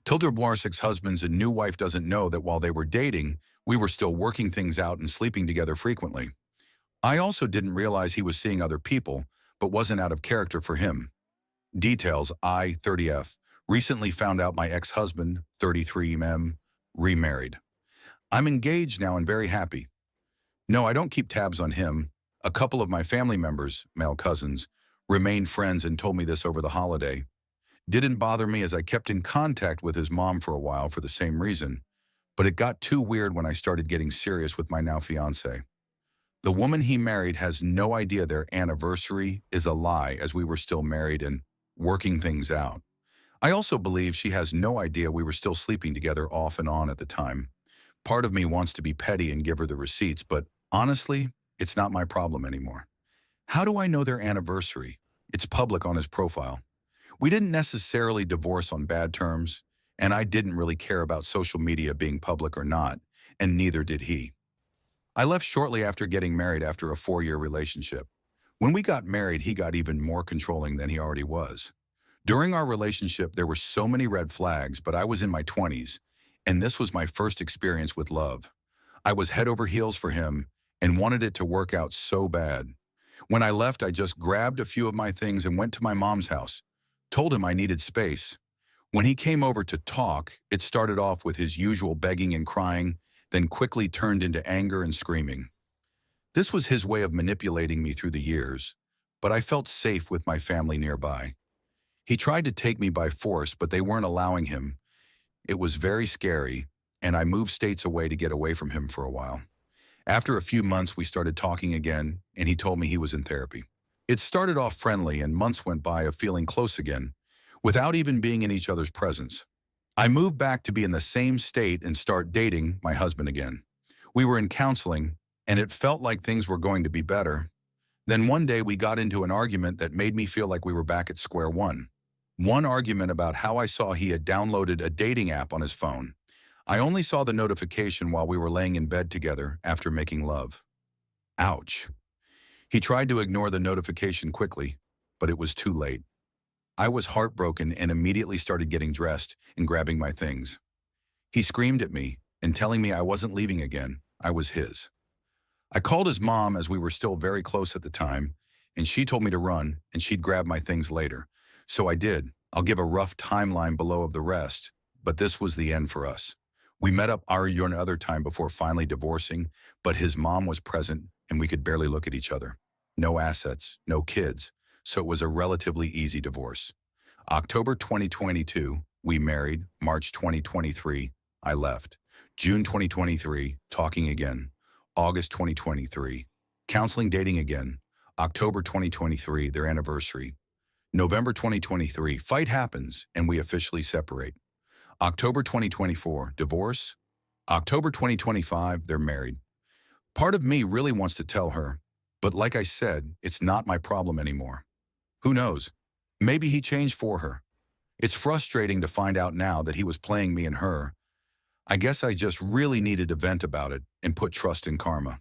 Tilderboir's ex-husbands and new wife doesn't know that while they were dating, we were still working things out and sleeping together frequently. I also didn't realize he was seeing other people, but wasn't out of character for him. Details: I, 30F, recently found out my ex-husband, 33M, remarried. I'm engaged now and very happy. No, I don't keep tabs on him. A couple of my family members, male cousins, remained friends and told me this over the holiday. Didn't bother me as I kept in contact with his mom for a while for the same reason, but it got too weird when I started getting serious with my now fiance. The woman he married has no idea their anniversary is a lie as we were still married and working things out. I also believe she has no idea we were still sleeping together off and on at the time. Part of me wants to be petty and give her the receipts, but honestly, it's not my problem anymore. How do I know their anniversary? It's public on his profile. We didn't necessarily divorce on bad terms, and I didn't really care about social media being public or not, and neither did he. I left shortly after getting married after a 4-year relationship. When we got married, he got even more controlling than he already was. During our relationship, there were so many red flags, but I was in my 20s, and this was my first experience with love. I was head over heels for him and wanted it to work out so bad. When I left, I just grabbed a few of my things and went to my mom's house, told him I needed space. When he came over to talk, it started off with his usual begging and crying, then quickly turned into anger and screaming. This was his way of manipulating me through the years, but I felt safe with my family nearby. He tried to take me by force, but they weren't allowing him. It was very scary, and I moved states away to get away from him for a while. After a few months, we started talking again, and he told me he was in therapy. It started off friendly, and months went by of feeling close again, without even being in each other's presence. I moved back to be in the same state and start dating my husband again. We were in counseling, and it felt like things were going to be better. Then one day we got into an argument that made me feel like we were back at square one. One argument about how I saw he had downloaded a dating app on his phone. I only saw the notification while we were laying in bed together after making love. Ouch. He tried to ignore the notification quickly, but it was too late. I was heartbroken and immediately started getting dressed and grabbing my things. He screamed at me and telling me I wasn't leaving again. I was his. I called his mom as we were still very close at the time, and she told me to run and she'd grab my things later. So I did. I'll give a rough timeline below of the rest, but this was the end for us. We met up another time before finally divorcing, but his mom was present and we could barely look at each other. No assets, no kids, so it was a relatively easy divorce. October 2022, we married. March 2023, I left. June 2023, talking again. August 2023, counseling, dating again. October 2023, their anniversary. November 2023, fight happens and we officially separate. October 2024, divorce. October 2025, they're married. Part of me really wants to tell her, but like I said, it's not my problem anymore. Who knows? Maybe he changed for her. It's frustrating to find out now that he was playing me and her. I guess I just really needed to vent about it and put trust in karma.